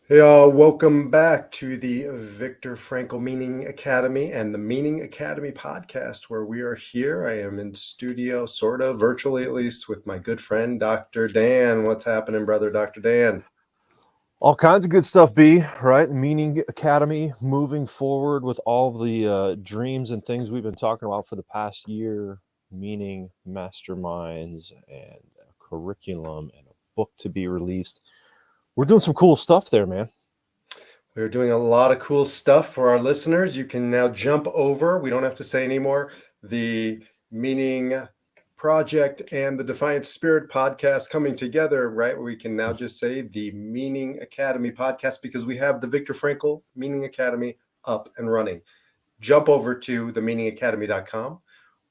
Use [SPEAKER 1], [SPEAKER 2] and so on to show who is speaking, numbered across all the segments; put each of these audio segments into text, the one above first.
[SPEAKER 1] Hey, all, welcome back to the Viktor Frankl Meaning Academy and the Meaning Academy podcast, where we are here. I am in studio, sort of virtually at least, with my good friend, Dr. Dan. What's happening, brother, Dr. Dan?
[SPEAKER 2] All kinds of good stuff, B, right? Meaning Academy moving forward with all the dreams and things we've been talking about for the past year, meaning masterminds and a curriculum and a book to be released. We're doing some cool stuff there, man.
[SPEAKER 1] We're doing a lot of cool stuff for our listeners. You can now jump over. We don't have to say anymore. The Meaning Project and the Defiant Spirit podcast coming together, right? We can now just say the Meaning Academy podcast because we have the Viktor Frankl Meaning Academy up and running. Jump over to themeaningacademy.com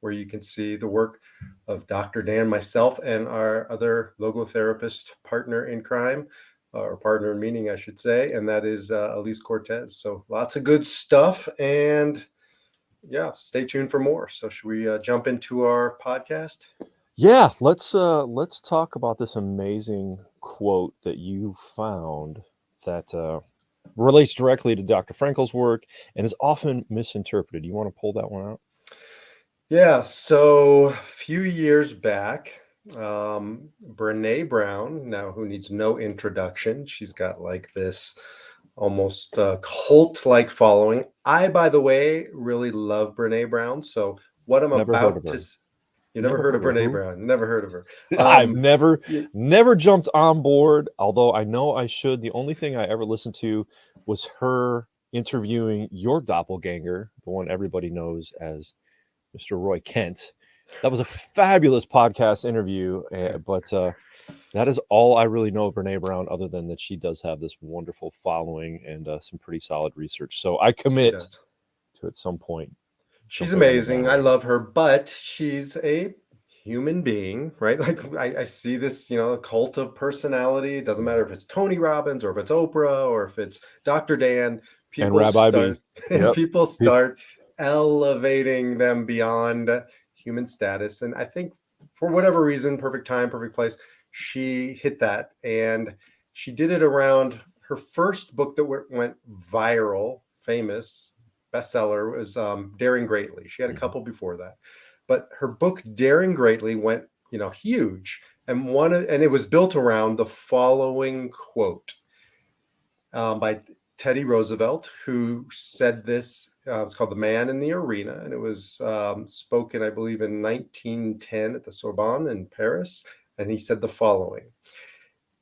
[SPEAKER 1] where you can see the work of Dr. Dan, myself, and our other logotherapist partner in crime, or partner in meaning, I should say, and that is Elise Cortez. So lots of good stuff, and yeah, stay tuned for more. So should we jump into our podcast?
[SPEAKER 2] Yeah, let's talk about this amazing quote that you found that relates directly to Dr. Frankl's work and is often misinterpreted. You want to pull that one out?
[SPEAKER 1] Yeah, so a few years back, Brene Brown, now who needs no introduction, she's got like this almost cult-like following. I, by the way, really love Brene Brown. So what I'm
[SPEAKER 2] Never heard
[SPEAKER 1] about
[SPEAKER 2] of
[SPEAKER 1] to,
[SPEAKER 2] her.
[SPEAKER 1] you never
[SPEAKER 2] Never
[SPEAKER 1] heard of
[SPEAKER 2] heard of her.
[SPEAKER 1] Brene
[SPEAKER 2] Who?
[SPEAKER 1] Brown? Never heard of her.
[SPEAKER 2] I've
[SPEAKER 1] Um,
[SPEAKER 2] never
[SPEAKER 1] y-
[SPEAKER 2] never jumped on board, although I know I should. The only thing I ever listened to was her interviewing your doppelganger, the one everybody knows as Mr. Roy Kent. That was a fabulous podcast interview, but that is all I really know of Brene Brown, other than that she does have this wonderful following and some pretty solid research. So I
[SPEAKER 1] she
[SPEAKER 2] commit
[SPEAKER 1] does.
[SPEAKER 2] to at some point
[SPEAKER 1] She's
[SPEAKER 2] jumping on the
[SPEAKER 1] amazing. I
[SPEAKER 2] bandwagon.
[SPEAKER 1] love her, but she's a human being, right? Like I see this, cult of personality. It doesn't matter if it's Tony Robbins or if it's Oprah or if it's Dr. Dan.
[SPEAKER 2] And
[SPEAKER 1] People
[SPEAKER 2] Rabbi
[SPEAKER 1] start
[SPEAKER 2] B. Yep.
[SPEAKER 1] people start elevating them beyond human status. And I think for whatever reason, perfect time, perfect place, she hit that. And she did it around her first book that went viral, famous, bestseller was Daring Greatly. She had a couple before that, but her book Daring Greatly went, huge, and it was built around the following quote by Teddy Roosevelt, who said this. It's called "The Man in the Arena," and it was spoken, I believe, in 1910 at the Sorbonne in Paris. And he said the following.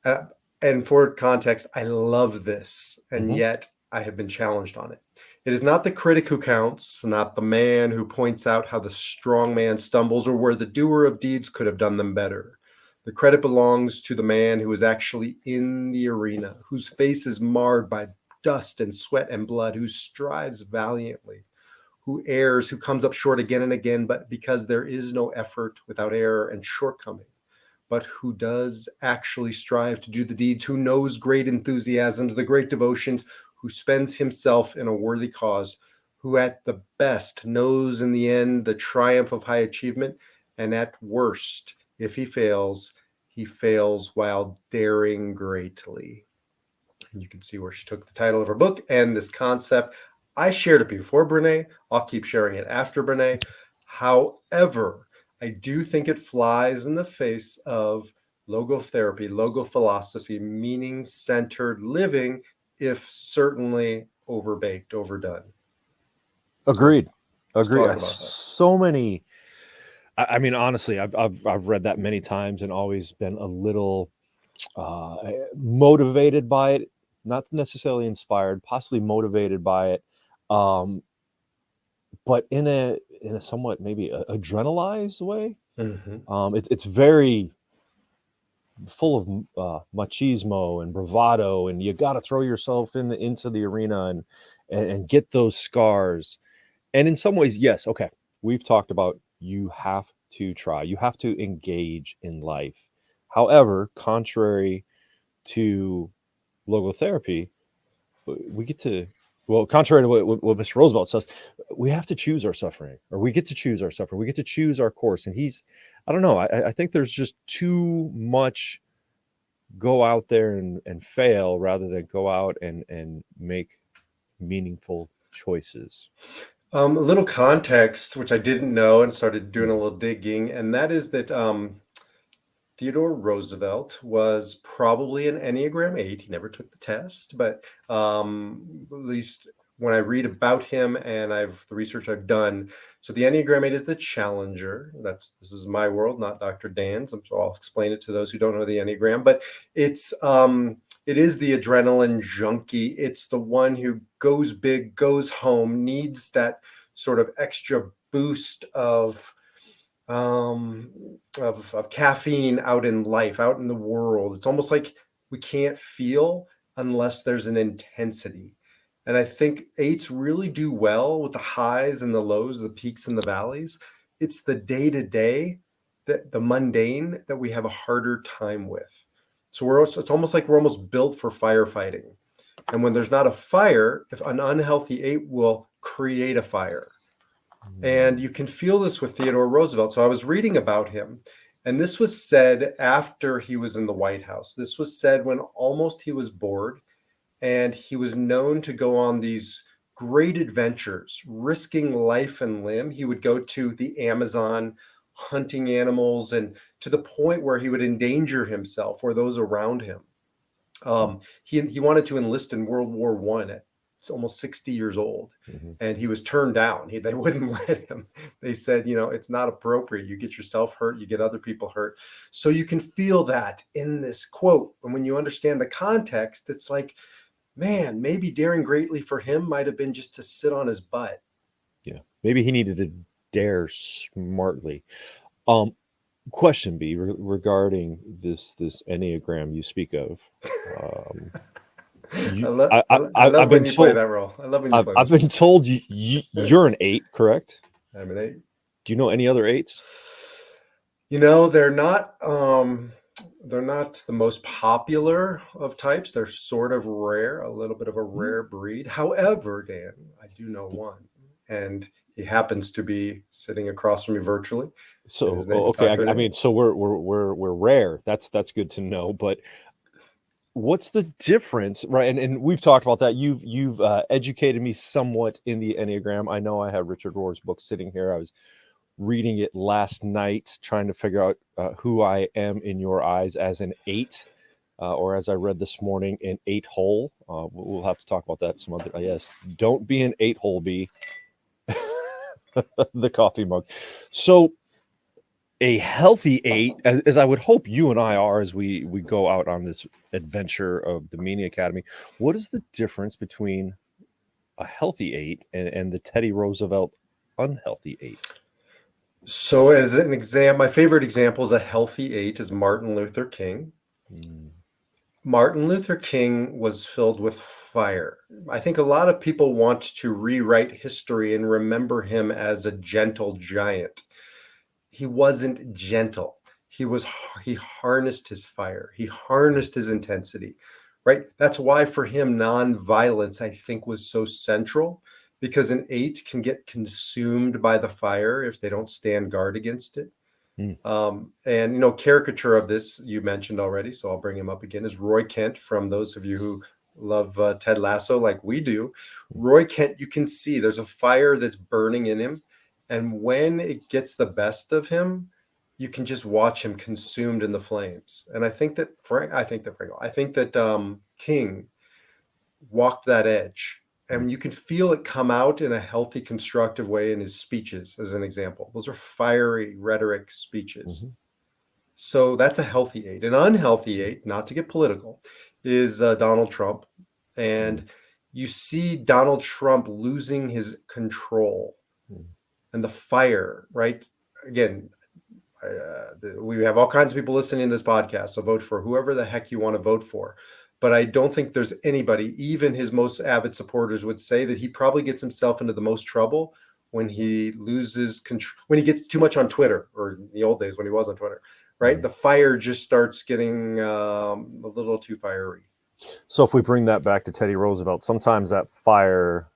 [SPEAKER 1] Uh, and for context, I love this, and
[SPEAKER 2] Mm-hmm.
[SPEAKER 1] yet I have been challenged on it. It is not the critic who counts, not the man who points out how the strong man stumbles or where the doer of deeds could have done them better. The credit belongs to the man who is actually in the arena, whose face is marred by dust and sweat and blood, who strives valiantly, who errs, who comes up short again and again, but because there is no effort without error and shortcoming, but who does actually strive to do the deeds, who knows great enthusiasms, the great devotions, who spends himself in a worthy cause, who at the best knows in the end the triumph of high achievement, and at worst, if he fails while daring greatly. And you can see where she took the title of her book and this concept. I shared it before Brene. I'll keep sharing it after Brene. However, I do think it flies in the face of logotherapy, logo philosophy, meaning centered living, if certainly overbaked, overdone. Let's
[SPEAKER 2] Agreed.
[SPEAKER 1] let's
[SPEAKER 2] Agreed.
[SPEAKER 1] talk about that.
[SPEAKER 2] So many. I mean, honestly, I've read that many times and always been a little motivated by it, not necessarily inspired, possibly motivated by it, um, but in a somewhat maybe adrenalized way.
[SPEAKER 1] Mm-hmm.
[SPEAKER 2] It's very full of machismo and bravado, and you got to throw yourself into the arena and get those scars. And in some ways, yes, okay, we've talked about you have to try, you have to engage in life. However, contrary to logotherapy, we get to, well, contrary to what Mr. Roosevelt says, we have to choose our suffering, or we get to choose our suffering. We get to choose our course. And I don't know, I think there's just too much go out there and fail rather than go out and make meaningful choices?
[SPEAKER 1] A little context, which I didn't know and started doing a little digging, and that is that Theodore Roosevelt was probably an Enneagram 8. He never took the test, but at least when I read about him and the research I've done, so the Enneagram 8 is the challenger. This is my world, not Dr. Dan's. So I'll explain it to those who don't know the Enneagram, but it is the adrenaline junkie. It's the one who goes big, goes home, needs that sort of extra boost um, of caffeine out in life, out in the world. It's almost like we can't feel unless there's an intensity. And I think eights really do well with the highs and the lows, the peaks and the valleys. It's the day to day, the mundane, that we have a harder time with. So it's almost like we're almost built for firefighting. And when there's not a fire, if an unhealthy eight will create a fire. And you can feel this with Theodore Roosevelt. So I was reading about him, and this was said after he was in the White House. This was said when almost he was bored, and he was known to go on these great adventures, risking life and limb. He would go to the Amazon hunting animals, and to the point where he would endanger himself or those around him. He wanted to enlist in World War I at almost 60 years old, and he was turned down. They wouldn't let him. They said, it's not appropriate. You get yourself hurt, you get other people hurt. So you can feel that in this quote. And when you understand the context, it's like, man, maybe daring greatly for him might have been just to sit on his butt.
[SPEAKER 2] Yeah, maybe he needed to dare smartly. Question B, regarding this Enneagram you speak of.
[SPEAKER 1] I love when you play that role. I love when you play
[SPEAKER 2] I've been told you're an 8, correct?
[SPEAKER 1] I'm an 8.
[SPEAKER 2] Do you know any other 8s?
[SPEAKER 1] They're not the most popular of types. They're sort of rare, a little bit of a rare breed. However, Dan, I do know one, and he happens to be sitting across from me virtually.
[SPEAKER 2] So okay, I mean, so we're rare. That's good to know. But what's the difference, right? And we've talked about that. You've educated me somewhat in the Enneagram. I know I have Richard Rohr's book sitting here. I was reading it last night, trying to figure out who I am in your eyes as an 8, or as I read this morning, an 8-hole. We'll have to talk about that some other. Yes, don't be an 8-hole, B. The coffee mug. So a healthy 8, as I would hope you and I are as we go out on this adventure of the Meaning Academy. What is the difference between a healthy 8 and the Teddy Roosevelt unhealthy 8?
[SPEAKER 1] So as an example, my favorite example is a healthy 8 is Martin Luther King. Martin Luther King was filled with fire. I think a lot of people want to rewrite history and remember him as a gentle giant. He wasn't gentle. He harnessed his fire. He harnessed his intensity, right? That's why for him, nonviolence, I think, was so central, because an 8 can get consumed by the fire if they don't stand guard against it. And caricature of this you mentioned already, so I'll bring him up again, is Roy Kent. From those of you who love Ted Lasso like we do, Roy Kent, you can see there's a fire that's burning in him, and when it gets the best of him, you can just watch him consumed in the flames. And I think that King walked that edge. And you can feel it come out in a healthy, constructive way in his speeches, as an example. Those are fiery rhetoric speeches. So that's a healthy 8. An unhealthy 8, not to get political, is Donald Trump. And you see Donald Trump losing his control and the fire, right? Again, we have all kinds of people listening to this podcast, so vote for whoever the heck you want to vote for. But I don't think there's anybody, even his most avid supporters would say, that he probably gets himself into the most trouble when he loses control, when he gets too much on Twitter, or in the old days when he was on Twitter, right? The fire just starts getting a little too fiery.
[SPEAKER 2] So if we bring that back to Teddy Roosevelt, sometimes that fire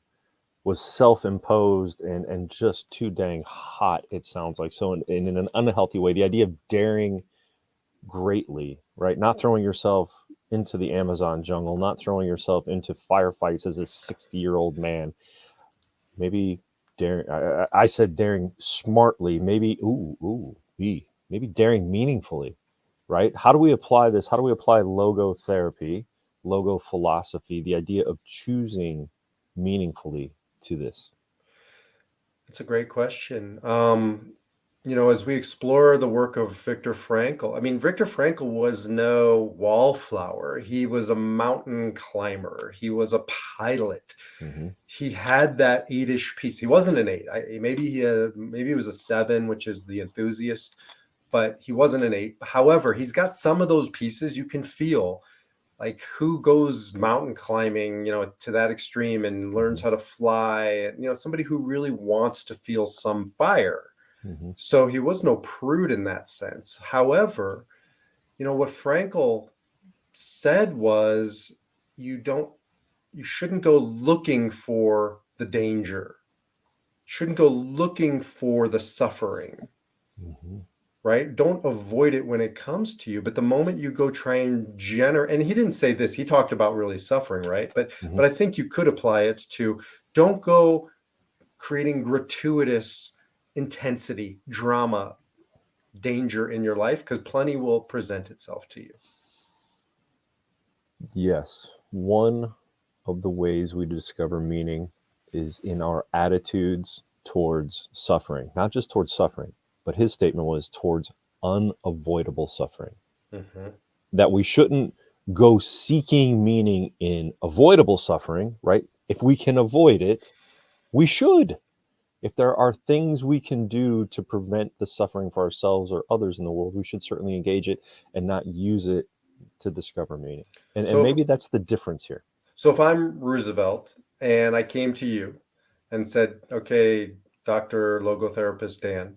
[SPEAKER 2] was self-imposed and just too dang hot, it sounds like. So in an unhealthy way, the idea of daring greatly, right? Not throwing yourself into the Amazon jungle, not throwing yourself into firefights as a 60-year-old man. Maybe daring. I said daring smartly. Maybe maybe daring meaningfully, right? How do we apply this? How do we apply logotherapy, logo philosophy, the idea of choosing meaningfully to this?
[SPEAKER 1] That's a great question. As we explore the work of Viktor Frankl, I mean, Viktor Frankl was no wallflower. He was a mountain climber. He was a pilot.
[SPEAKER 2] Mm-hmm.
[SPEAKER 1] He had that eight-ish piece. He wasn't an eight. Maybe he was a seven, which is the enthusiast, but he wasn't an eight. However, he's got some of those pieces you can feel. Like, who goes mountain climbing, to that extreme and learns
[SPEAKER 2] Mm-hmm.
[SPEAKER 1] how to fly, and somebody who really wants to feel some fire.
[SPEAKER 2] Mm-hmm.
[SPEAKER 1] So he was no prude in that sense. However, what Frankel said was, you shouldn't go looking for the danger, shouldn't go looking for the suffering,
[SPEAKER 2] Mm-hmm.
[SPEAKER 1] right? Don't avoid it when it comes to you. But the moment you go try and generate, and he didn't say this, he talked about really suffering, right? But
[SPEAKER 2] Mm-hmm.
[SPEAKER 1] but I think you could apply it to, don't go creating gratuitous intensity, drama, danger in your life, because plenty will present itself to you.
[SPEAKER 2] Yes. One of the ways we discover meaning is in our attitudes towards suffering, not just towards suffering, but his statement was towards unavoidable suffering.
[SPEAKER 1] Mm-hmm.
[SPEAKER 2] That we shouldn't go seeking meaning in avoidable suffering, right? If we can avoid it, we should. If there are things we can do to prevent the suffering for ourselves or others in the world, we should certainly engage it and not use it to discover meaning. And
[SPEAKER 1] So if
[SPEAKER 2] maybe that's the difference here.
[SPEAKER 1] so if I'm Roosevelt and I came to you and said, okay, Dr. Logotherapist Dan,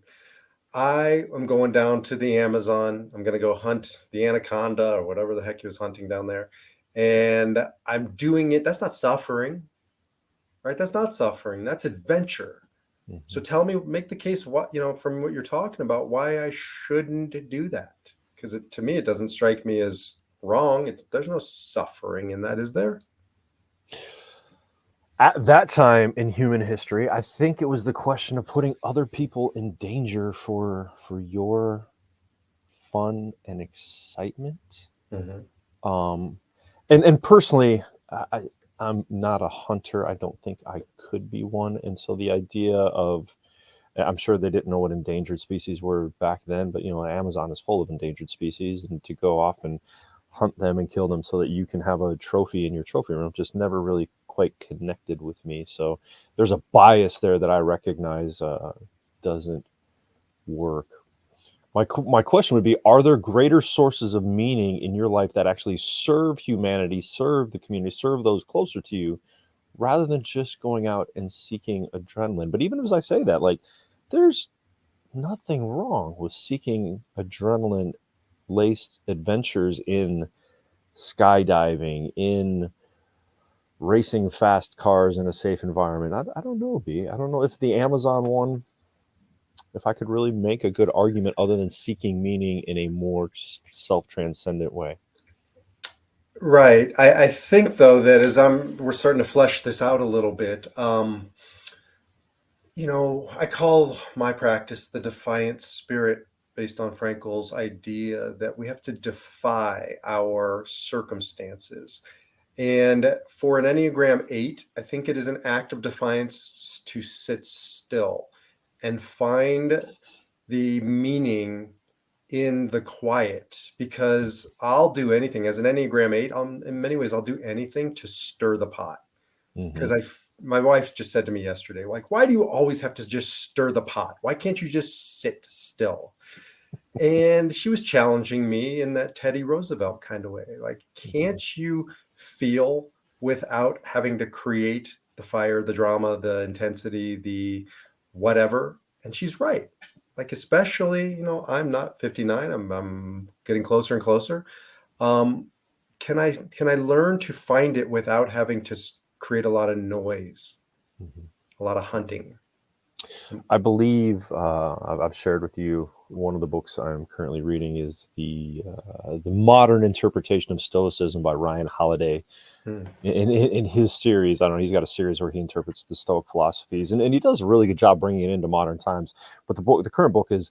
[SPEAKER 1] I am going down to the Amazon. I'm going to go hunt the anaconda or whatever the heck he was hunting down there. And I'm doing it. That's not suffering, right? That's not suffering. That's adventure. So
[SPEAKER 2] Mm-hmm.
[SPEAKER 1] tell me, make the case, from what you're talking about, why I shouldn't do that. Because to me, it doesn't strike me as wrong. There's no suffering in that, is there?
[SPEAKER 2] At that time in human history, I think it was the question of putting other people in danger for your fun and excitement.
[SPEAKER 1] Mm-hmm.
[SPEAKER 2] Um, and personally, I'm not a hunter. I don't think I could be one. And so the idea of, I'm sure they didn't know what endangered species were back then, but Amazon is full of endangered species, and to go off and hunt them and kill them so that you can have a trophy in your trophy room just never really quite connected with me. So there's a bias there that I recognize doesn't work. My question would be: are there greater sources of meaning in your life that actually serve humanity, serve the community, serve those closer to you, rather than just going out and seeking adrenaline? But even as I say that, like, there's nothing wrong with seeking adrenaline laced adventures in skydiving, in racing fast cars in a safe environment. I don't know, B. I don't know if the Amazon one, if I could really make a good argument other than seeking meaning in a more self transcendent way.
[SPEAKER 1] Right. I think, though, that as we're starting to flesh this out a little bit, I call my practice the defiant spirit, based on Frankel's idea that we have to defy our circumstances. And for an Enneagram 8, I think it is an act of defiance to sit still and find the meaning in the quiet, because I'll do anything as an Enneagram 8. In many ways, I'll do anything to stir the pot.
[SPEAKER 2] Mm-hmm.
[SPEAKER 1] Because my wife just said to me yesterday, like, why do you always have to just stir the pot? Why can't you just sit still? And she was challenging me in that Teddy Roosevelt kind of way. Like,
[SPEAKER 2] Mm-hmm.
[SPEAKER 1] can't you feel without having to create the fire, the drama, the intensity, the whatever? And she's right. Like, especially, I'm not 59. I'm getting closer and closer. Um, can I learn to find it without having to create a lot of noise,
[SPEAKER 2] Mm-hmm.
[SPEAKER 1] a lot of hunting?
[SPEAKER 2] I believe I've shared with you one of the books I'm currently reading is the modern interpretation of Stoicism by Ryan Holiday.
[SPEAKER 1] Hmm.
[SPEAKER 2] In his series, I don't know, he's got a series where he interprets the Stoic philosophies, and he does a really good job bringing it into modern times. But the current book is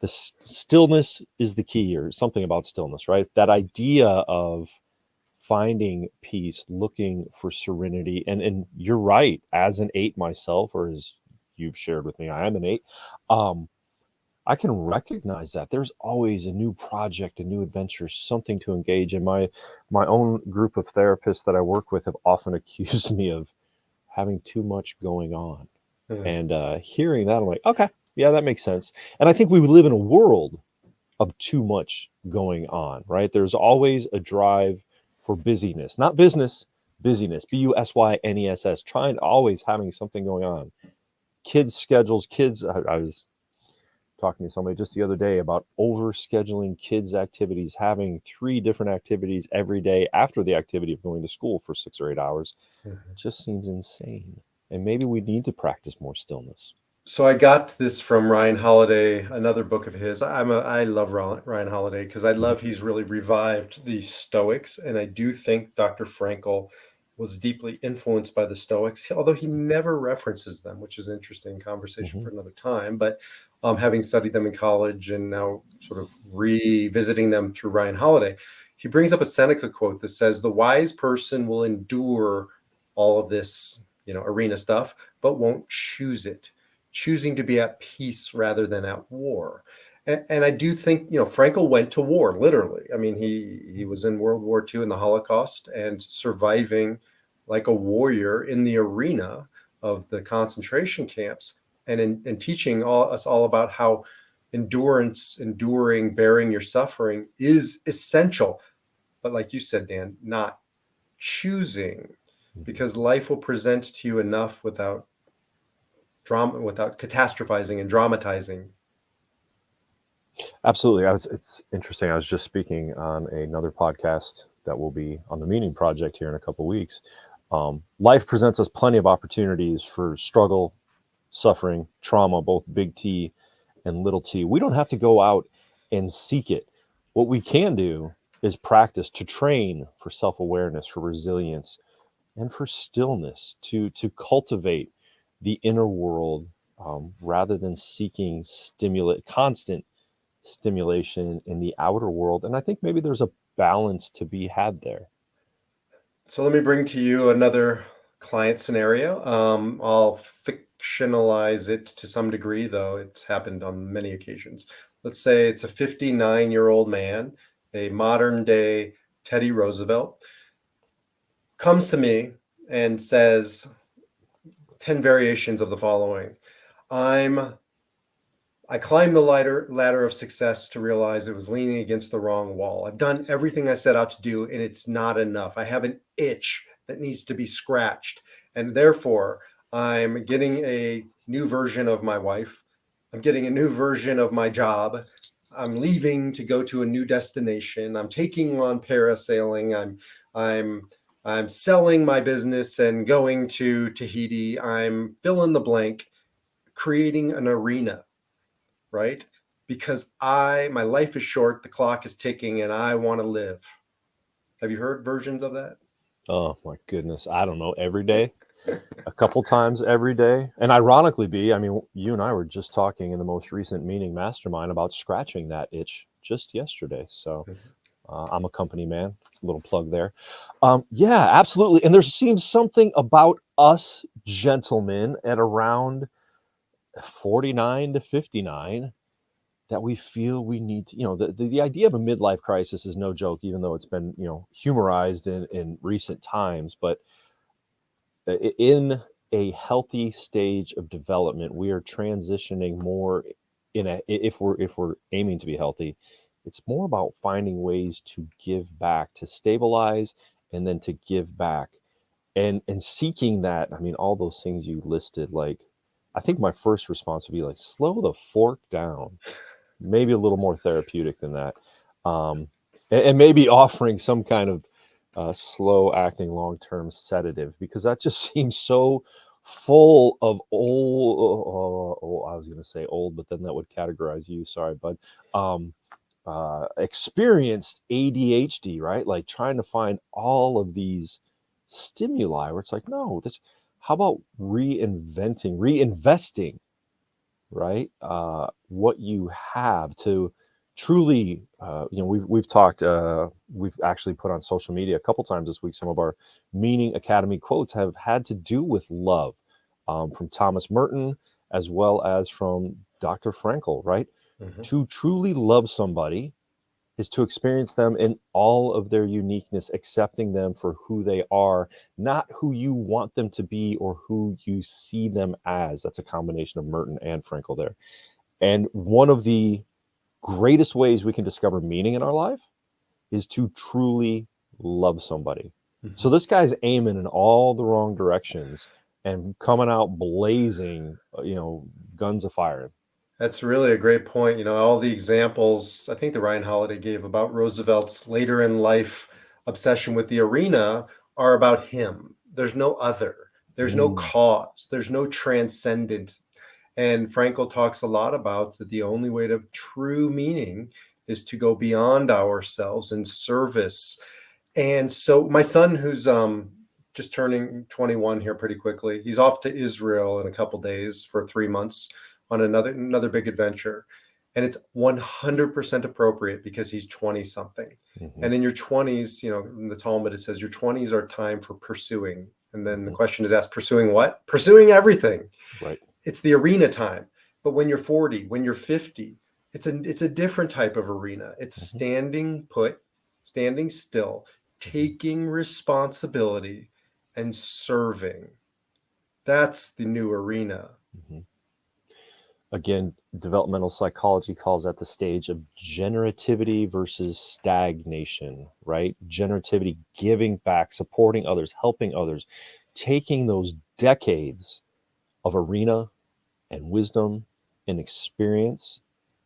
[SPEAKER 2] stillness is the key, or something about stillness, right? That idea of finding peace, looking for serenity. And you're right, as an eight myself, or as you've shared with me, I am an eight. Um, I can recognize that there's always a new project, a new adventure, something to engage in. My own group of therapists that I work with have often accused me of having too much going on.
[SPEAKER 1] Hmm.
[SPEAKER 2] And hearing that, I'm like, okay, yeah, that makes sense. And I think we live in a world of too much going on, right? There's always a drive for busyness, not business, busyness, busyness, trying always having something going on. Kids' schedules, I was talking to somebody just the other day about over scheduling kids' activities, having 3 different activities every day after the activity of going to school for 6 or 8 hours.
[SPEAKER 1] Hmm.
[SPEAKER 2] Just seems insane. And maybe we need to practice more stillness.
[SPEAKER 1] So I got this from Ryan Holiday, another book of his. I love Ryan Holiday because I
[SPEAKER 2] Mhm.
[SPEAKER 1] love he's really revived the Stoics, and I do think Dr. Frankl was deeply influenced by the Stoics, although he never references them, which is an interesting conversation
[SPEAKER 2] Mhm.
[SPEAKER 1] for another time. But having studied them in college and now sort of revisiting them through Ryan Holiday, he brings up a Seneca quote that says, "The wise person will endure all of this, arena stuff, but won't choose it." Choosing to be at peace rather than at war. And I do think, Frankel went to war, literally. I mean, he was in World War II in the Holocaust and surviving like a warrior in the arena of the concentration camps and teaching us all about how endurance, enduring, bearing your suffering is essential. But like you said, Dan, not choosing,
[SPEAKER 2] Mhm.
[SPEAKER 1] because life will present to you enough without drama, without catastrophizing and dramatizing.
[SPEAKER 2] Absolutely. It's interesting. I was just speaking on another podcast that will be on the Meaning Project here in a couple of weeks. Life presents us plenty of opportunities for struggle, suffering, trauma, both big T and little t. We don't have to go out and seek it. What we can do is practice to train for self awareness, for resilience, and for stillness, to cultivate the inner world rather than seeking constant stimulation in the outer world. And I think maybe there's a balance to be had there.
[SPEAKER 1] So let me bring to you another client scenario. I'll fictionalize it to some degree, though it's happened on many occasions. Let's say it's a 59-year-old man, a modern day Teddy Roosevelt, comes to me and says 10 variations of the following. I'm I climbed the ladder of success to realize it was leaning against the wrong wall. I've done everything I set out to do, and it's not enough. I have an itch that needs to be scratched. And therefore, I'm getting a new version of my wife. I'm getting a new version of my job. I'm leaving to go to a new destination. I'm taking on parasailing. I'm I'm selling my business and going to Tahiti. I'm fill in the blank, creating an arena, right? Because my life is short, the clock is ticking, and I want to live. Have you heard versions of that?
[SPEAKER 2] Oh my goodness. I don't know. Every day, a couple times every day. And ironically, B, I mean, you and I were just talking in the most recent meeting mastermind about scratching that itch just yesterday. So I'm a company man. It's a little plug there. Yeah, absolutely. And there seems something about us gentlemen at around 49 to 59 that we feel we need to, the idea of a midlife crisis is no joke, even though it's been, humorized in recent times. But in a healthy stage of development, we are transitioning more if we're aiming to be healthy, it's more about finding ways to give back, to stabilize, and then to give back, and seeking that. I mean, all those things you listed, like, I think my first response would be like, slow the fork down, maybe a little more therapeutic than that. And maybe offering some kind of slow acting long term sedative, because that just seems so full of old, I was going to say old, but then that would categorize you. Sorry, bud. Um, Experienced ADHD, right? Like trying to find all of these stimuli where it's like, no, that's how about reinvesting, right? What you have to truly, we've talked, we've actually put on social media a couple times this week. Some of our Meaning Academy quotes have had to do with love, from Thomas Merton as well as from Dr. Frankel, right?
[SPEAKER 1] Mhm.
[SPEAKER 2] To truly love somebody is to experience them in all of their uniqueness, accepting them for who they are, not who you want them to be or who you see them as. That's a combination of Merton and Frankel there. And one of the greatest ways we can discover meaning in our life is to truly love somebody. So
[SPEAKER 1] Mhm.
[SPEAKER 2] this guy's aiming in all the wrong directions and coming out blazing, guns a firing.
[SPEAKER 1] That's really a great point. All the examples I think that Ryan Holiday gave about Roosevelt's later in life obsession with the arena are about him. There's no other. There's no
[SPEAKER 2] Mm,
[SPEAKER 1] cause. There's no transcendent. And Frankl talks a lot about that the only way to true meaning is to go beyond ourselves in service. And so my son, who's just turning 21 here pretty quickly, he's off to Israel in a couple days for 3 months on another big adventure. And it's 100% appropriate because he's 20 something.
[SPEAKER 2] hmm
[SPEAKER 1] And in your 20s, in the Talmud, it says your 20s are time for pursuing. And then the
[SPEAKER 2] hmm
[SPEAKER 1] question is asked, pursuing what? Pursuing everything.
[SPEAKER 2] right.
[SPEAKER 1] It's the arena time. But when you're 40, when you're 50, it's a different type of arena. It's
[SPEAKER 2] hmm
[SPEAKER 1] standing put, standing still,
[SPEAKER 2] hmm
[SPEAKER 1] taking responsibility and serving. That's the new arena.
[SPEAKER 2] hmm Again, developmental psychology calls that the stage of generativity versus stagnation, right? Generativity, giving back, supporting others, helping others, taking those decades of arena and wisdom and experience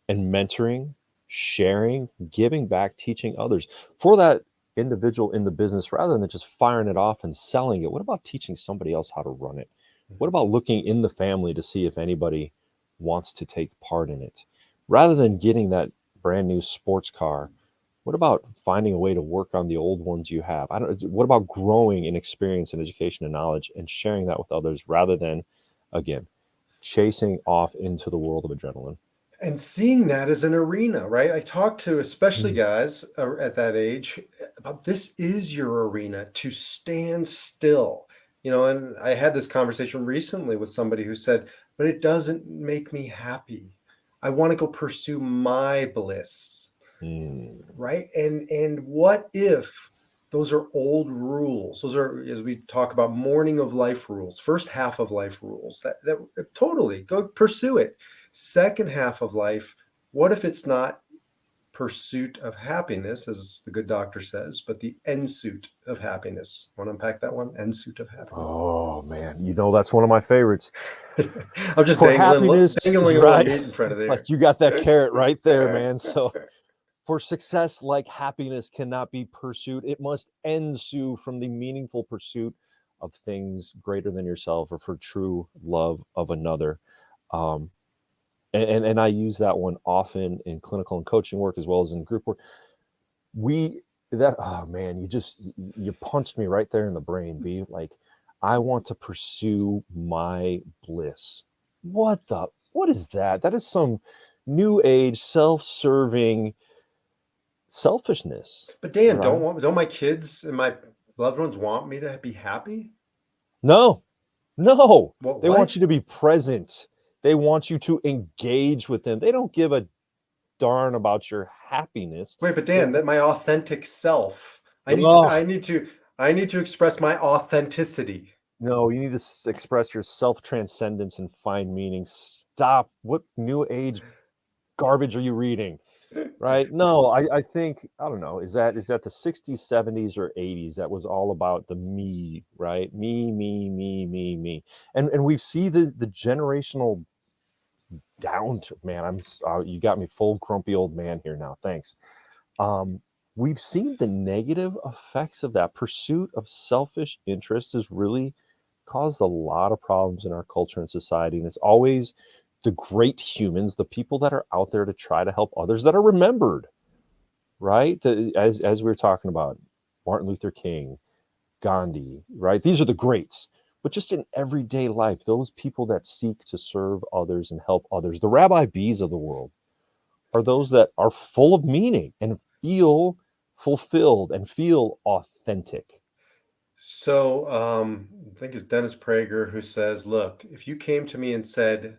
[SPEAKER 2] and mentoring, sharing, giving back, teaching others for that individual in the business rather than just firing it off and selling it. What about teaching somebody else how to run it? What about looking in the family to see if anybody wants to take part in it? Rather than getting that brand new sports car, what about finding a way to work on the old ones you have? I don't what about growing in experience and education and knowledge and sharing that with others rather than again chasing off into the world of adrenaline?
[SPEAKER 1] And seeing that as an arena, right? I talk to especially
[SPEAKER 2] Mm.
[SPEAKER 1] guys at that age about this is your arena to stand still. And I had this conversation recently with somebody who said, but it doesn't make me happy. I want to go pursue my bliss,
[SPEAKER 2] Mm.
[SPEAKER 1] right? And what if those are old rules? Those are, as we talk about, morning of life rules, first half of life rules. That totally go pursue it. Second half of life, what if it's not pursuit of happiness, as the good doctor says, but the end suit of happiness? Want to unpack that one? End suit of happiness.
[SPEAKER 2] Oh man, that's one of my favorites.
[SPEAKER 1] I'm just
[SPEAKER 2] For happiness,
[SPEAKER 1] dangling a little
[SPEAKER 2] right?
[SPEAKER 1] meat in front of
[SPEAKER 2] It's
[SPEAKER 1] there.
[SPEAKER 2] like you got that carrot right there, man. So for success, like happiness cannot be pursued. It must ensue from the meaningful pursuit of things greater than yourself or for true love of another. Um, and I use that one often in clinical and coaching work as well as in group work. We that oh man, you punched me right there in the brain, B. Like I want to pursue my bliss. What is that? That is some new age self-serving selfishness,
[SPEAKER 1] But Dan,
[SPEAKER 2] right?
[SPEAKER 1] don't my kids and my loved ones want me to be happy?
[SPEAKER 2] No, no. They want
[SPEAKER 1] What?
[SPEAKER 2] you to be present. They want you to engage with them. They don't give a darn about your happiness.
[SPEAKER 1] Wait, but
[SPEAKER 2] They
[SPEAKER 1] Dan, that my authentic self. I need to I
[SPEAKER 2] oh,
[SPEAKER 1] need to I need to express my authenticity.
[SPEAKER 2] no, you need to express your self transcendence and find meaning. Stop. What new age garbage are you reading? Right? No, I think I don't know. Is that the 60s, 70s, or 80s? That was all about the me, right? Me. And we see the generational down to man. You got me full grumpy old man here now. Thanks. Um, we've seen the negative effects of that pursuit of selfish interest is really caused a lot of problems in our culture and society. And it's always the great humans, the people that are out there to try to help others, that are remembered, right? As we were talking about, Martin Luther King, Gandhi, right? These are the greats. But just in everyday life, those people that seek to serve others and help others, the Rabbi B's of the world, are those that are full of meaning and feel fulfilled and feel authentic.
[SPEAKER 1] So I think it's Dennis Prager who says, look, if you came to me and said,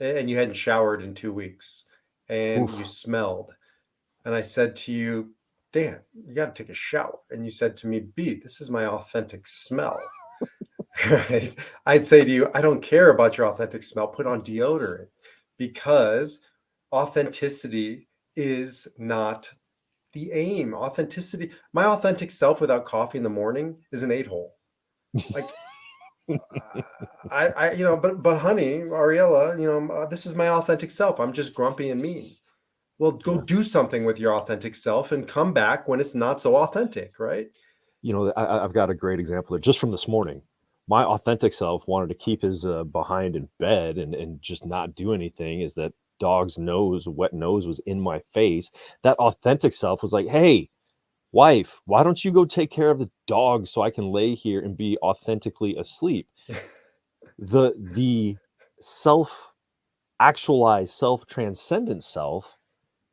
[SPEAKER 1] and you hadn't showered in 2 weeks and you
[SPEAKER 2] Oof.
[SPEAKER 1] smelled, and I said to you, Dan, you got to take a shower. And you said to me, B, this is my authentic smell. Right? I'd say to you, I don't care about your authentic smell. Put on deodorant, because authenticity is not the aim. Authenticity, my authentic self without coffee in the morning is an 8-hole. Like, but honey, Ariella, this is my authentic self. I'm just grumpy and mean. Well, go
[SPEAKER 2] Yeah.
[SPEAKER 1] do something with your authentic self and come back when it's not so authentic, right?
[SPEAKER 2] I've got a great example there just from this morning. My authentic self wanted to keep his behind in bed and just not do anything. Is that dog's nose, wet nose was in my face. That authentic self was like, hey, wife, why don't you go take care of the dog so I can lay here and be authentically asleep? The self actualized, self transcendent self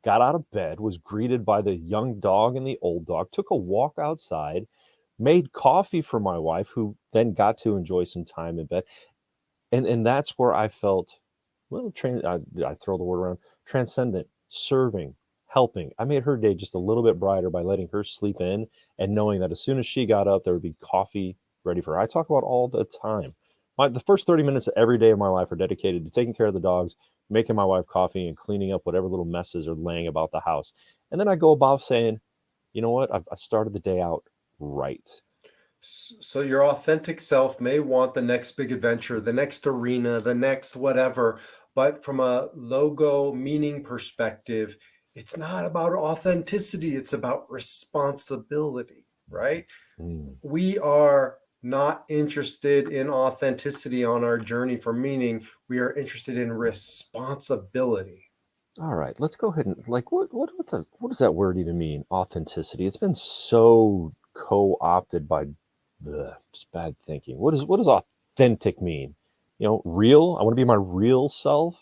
[SPEAKER 2] got out of bed, was greeted by the young dog and the old dog, took a walk outside, made coffee for my wife, who then got to enjoy some time in bed. And that's where I felt, well, I throw the word around, transcendent, serving, helping. I made her day just a little bit brighter by letting her sleep in and knowing that as soon as she got up, there would be coffee ready for her. I talk about all the time. The first 30 minutes of every day of my life are dedicated to taking care of the dogs, making my wife coffee, and cleaning up whatever little messes are laying about the house. And then I go about saying, you know what? I started the day out right.
[SPEAKER 1] So your authentic self may want the next big adventure, the next arena, the next whatever, but from a logo meaning perspective, it's not about authenticity, it's about responsibility, right?
[SPEAKER 2] Mm.
[SPEAKER 1] We are not interested in authenticity on our journey for meaning. We are interested in responsibility.
[SPEAKER 2] All right, let's go ahead and what does that word even mean? Authenticity. It's been so co-opted by just bad thinking. What does authentic mean? Real. I want to be my real self.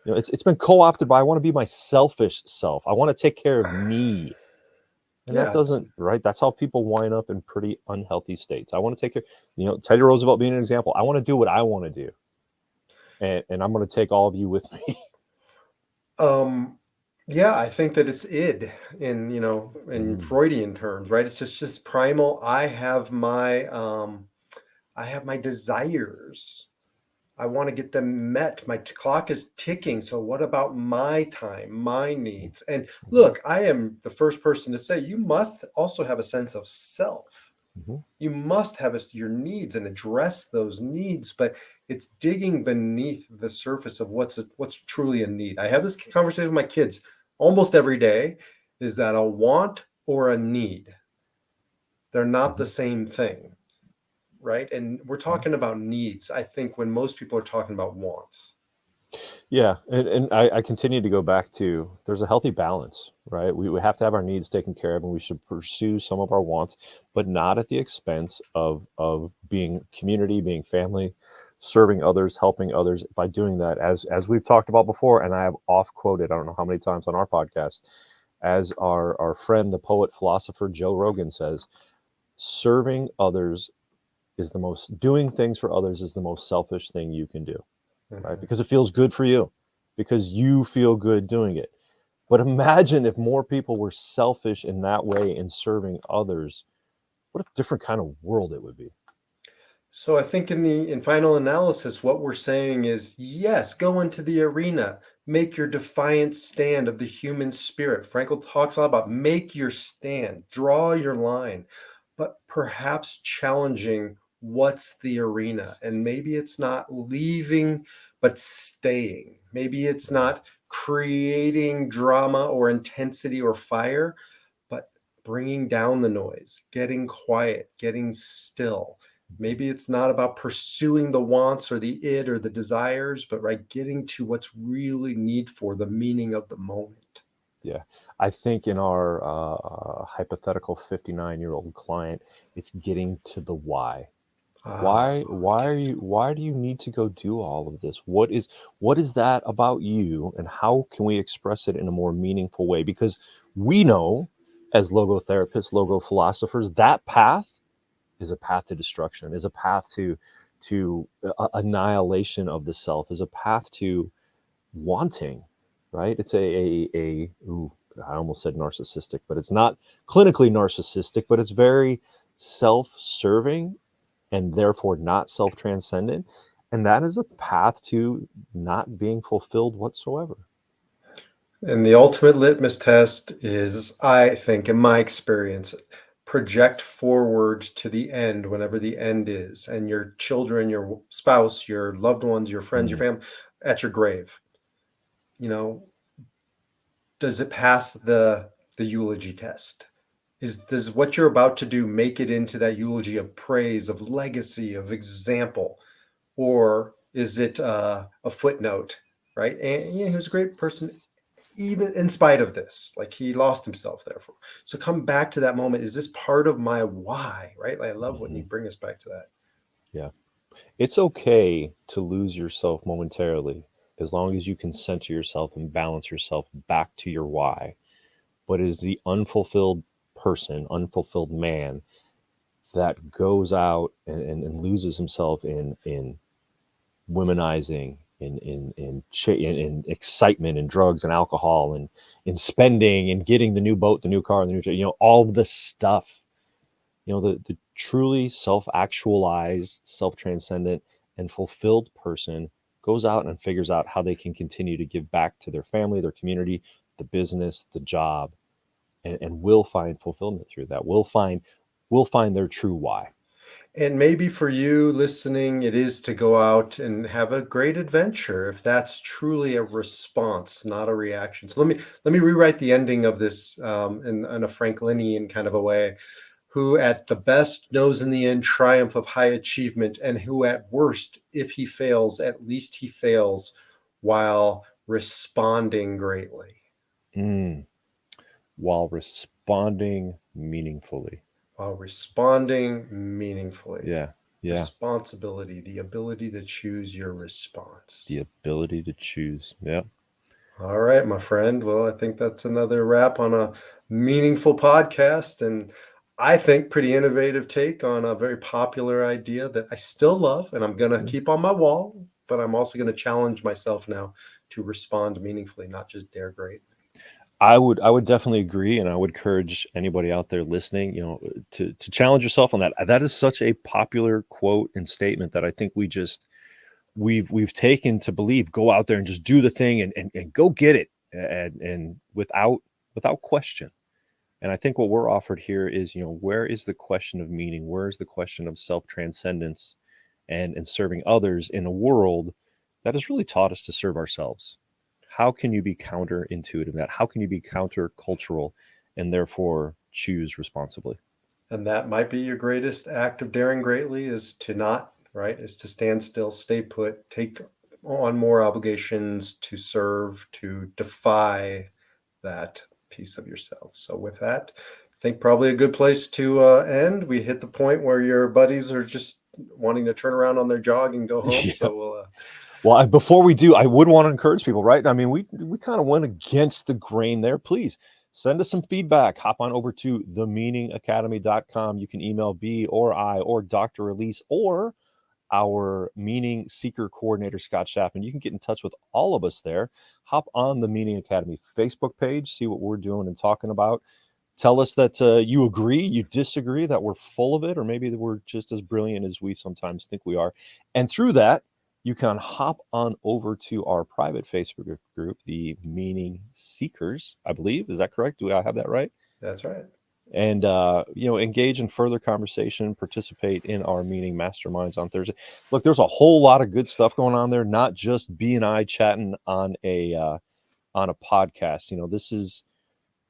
[SPEAKER 2] It's been co-opted by I want to be my selfish self. I want to take care of me. And that
[SPEAKER 1] Yeah.
[SPEAKER 2] doesn't, right? That's how people wind up in pretty unhealthy states. I want to take care, Teddy Roosevelt being an example. I want to do what I want to do. And I'm going to take all of you with me.
[SPEAKER 1] Um, yeah, I think that it's id in
[SPEAKER 2] Mm,
[SPEAKER 1] Freudian terms, right? It's just primal. I have my desires. I want to get them met. My clock is ticking. So what about my time, my
[SPEAKER 2] mm,
[SPEAKER 1] needs? And
[SPEAKER 2] mhm,
[SPEAKER 1] look, I am the first person to say you must also have a sense of self.
[SPEAKER 2] mhm,
[SPEAKER 1] You must have your needs and address those needs, but it's digging beneath the surface of what's truly a need. I have this conversation with my kids almost every day. Is that a want or a need? They're not the
[SPEAKER 2] mhm,
[SPEAKER 1] same thing, right? And we're
[SPEAKER 2] mhm.
[SPEAKER 1] talking about needs, I think, when most people are talking about wants.
[SPEAKER 2] Yeah, and I continue to go back to there's a healthy balance, right? We have to have our needs taken care of, and we should pursue some of our wants, but not at the expense of being community, being family, serving others, helping others. By doing that, as we've talked about before, and I have off quoted, I don't know how many times on our podcast, as our friend, the poet philosopher Joe Rogan says, serving others is the most doing things for others is the most selfish thing you can do, right?
[SPEAKER 1] Mhm.
[SPEAKER 2] Because it feels good for you, because you feel good doing it. But imagine if more people were selfish in that way in serving others, what a different kind of world it would be.
[SPEAKER 1] So I think in final analysis, what we're saying is yes, go into the arena, make your defiant stand of the human spirit. Frankl talks a lot about make your stand, draw your line, but perhaps challenging what's the arena. And maybe it's not leaving, but staying. Maybe it's not creating drama or intensity or fire, but bringing down the noise, getting quiet, getting still, Maybe it's not about pursuing the wants or the id or the desires, but right, getting to what's really needful, the meaning of the moment.
[SPEAKER 2] Yeah. I think in our hypothetical 59-year-old client, it's getting to the why.
[SPEAKER 1] Ah,
[SPEAKER 2] Why do you need to go do all of this? What is that about you, and how can we express it in a more meaningful way? Because we know, as logotherapists, logo philosophers, that path is a path to destruction, is a path to annihilation of the self, is a path to wanting, right? It's ooh, I almost said narcissistic, but it's not clinically narcissistic, but it's very self-serving and therefore not self-transcendent. And that is a path to not being fulfilled whatsoever.
[SPEAKER 1] and the ultimate litmus test is, I think, in my experience, project forward to the end, whenever the end is, and your children, your spouse, your loved ones, your friends, your
[SPEAKER 2] Mm,
[SPEAKER 1] family, at your grave. You know, does it pass the eulogy test? Does what you're about to do make it into that eulogy of praise, of legacy, of example, or is it a footnote? Right, and he was a great person even in spite of this, like he lost himself therefore. So come back to that moment, is this part of my why? Right, like, I love when you
[SPEAKER 2] mhm.
[SPEAKER 1] bring us back to that.
[SPEAKER 2] Yeah. It's okay to lose yourself momentarily as long as you can center yourself and balance yourself back to your why. But it is the unfulfilled person, unfulfilled man that goes out and loses himself in womanizing, in excitement and drugs and alcohol and in spending and getting the new boat, the new car, the new, all the stuff. The truly self-actualized, self-transcendent, and fulfilled person goes out and figures out how they can continue to give back to their family, their community, the business, the job, and will find fulfillment through that. Will find their true why.
[SPEAKER 1] And maybe for you listening, it is to go out and have a great adventure, if that's truly a response, not a reaction. So let me rewrite the ending of this in a Franklinian kind of a way. Who at the best knows in the end triumph of high achievement, and who at worst, if he fails, at least he fails while responding greatly.
[SPEAKER 2] Mm, while responding meaningfully.
[SPEAKER 1] While responding meaningfully.
[SPEAKER 2] Yeah, yeah.
[SPEAKER 1] Responsibility, the ability to choose your
[SPEAKER 2] The
[SPEAKER 1] response.
[SPEAKER 2] ability to choose. Yeah.
[SPEAKER 1] All right, my friend. Well, I think that's another wrap on a meaningful podcast, and I think pretty innovative take on a very popular idea that I still love, and I'm going to
[SPEAKER 2] Mm.
[SPEAKER 1] keep on my wall, but I'm also going to challenge myself now to respond meaningfully, not just dare greatly.
[SPEAKER 2] I would definitely agree, and I would encourage anybody out there listening, to challenge yourself on that. That is such a popular quote and statement that I think we've taken to believe. Go out there and just do the thing and go get it, and without question. And I think what we're offered here is, where is the question of meaning? Where is the question of self transcendence and serving others in a world that has really taught us to serve ourselves? How can you be counterintuitive in that? How can you be countercultural and therefore choose responsibly?
[SPEAKER 1] And that might be your greatest act of daring greatly, is to not, right? Is to stand still, stay put, take on more obligations, to serve, to defy that piece of yourself. So with that, I think probably a good place to end. We hit the point where your buddies are just wanting to turn around on their jog and go home.
[SPEAKER 2] Yeah.
[SPEAKER 1] So we'll
[SPEAKER 2] Well, before we do, I would want to encourage people, right? I mean, we kind of went against the grain there. Please send us some feedback. Hop on over to themeaningacademy.com. You can email B or I or Dr. Elise or our meaning seeker coordinator, Scott Chapman. You can get in touch with all of us there. Hop on the Meaning Academy Facebook page, see what we're doing and talking about. Tell us that you agree, you disagree, that we're full of it, or maybe that we're just as brilliant as we sometimes think we are. And through that, you can hop on over to our private Facebook group, the Meaning Seekers, I believe. Is that correct? Do I have that right?
[SPEAKER 1] that's right.
[SPEAKER 2] And engage in further conversation, participate in our meeting masterminds on Thursday. Look, there's a whole lot of good stuff going on there, not just B and I chatting on a podcast.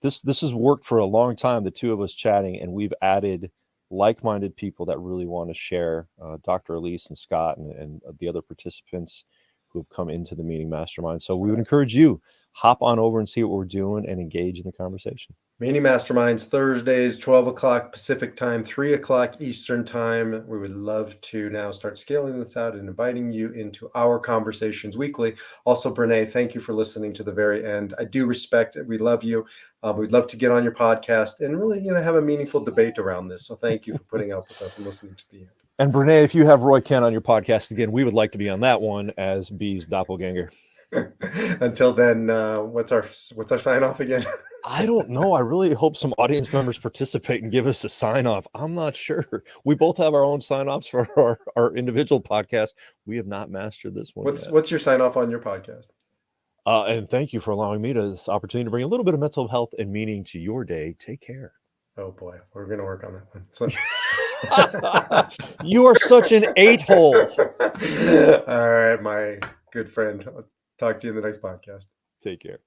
[SPEAKER 2] This has worked for a long time, the two of us chatting, and we've added like-minded people that really want to share. Dr. Elise and Scott and the other participants who have come into the meeting mastermind. So we would encourage you, hop on over and see what we're doing and engage in the conversation.
[SPEAKER 1] Meeting Masterminds, Thursdays, 12 o'clock Pacific time, 3 o'clock Eastern time. We would love to now start scaling this out and inviting you into our conversations weekly. Also, Brene, thank you for listening to the very end. I do respect it. We love you. We'd love to get on your podcast and really, have a meaningful debate around this. So thank you for putting up with us and listening to the end.
[SPEAKER 2] And Brene, if you have Roy Kent on your podcast again, we would like to be on that one as B's doppelganger.
[SPEAKER 1] Until then, what's our sign off again?
[SPEAKER 2] I don't know. I really hope some audience members participate and give us a sign off. I'm not sure. We both have our own sign offs for our individual podcast. We have not mastered this one.
[SPEAKER 1] What's your sign off on your podcast?
[SPEAKER 2] And thank you for allowing me this opportunity to bring a little bit of mental health and meaning to your day. Take care.
[SPEAKER 1] Oh boy, we're going to work on that one. So...
[SPEAKER 2] You are such an 8-hole.
[SPEAKER 1] All right, my good friend. I'll talk to you in the next podcast.
[SPEAKER 2] Take care.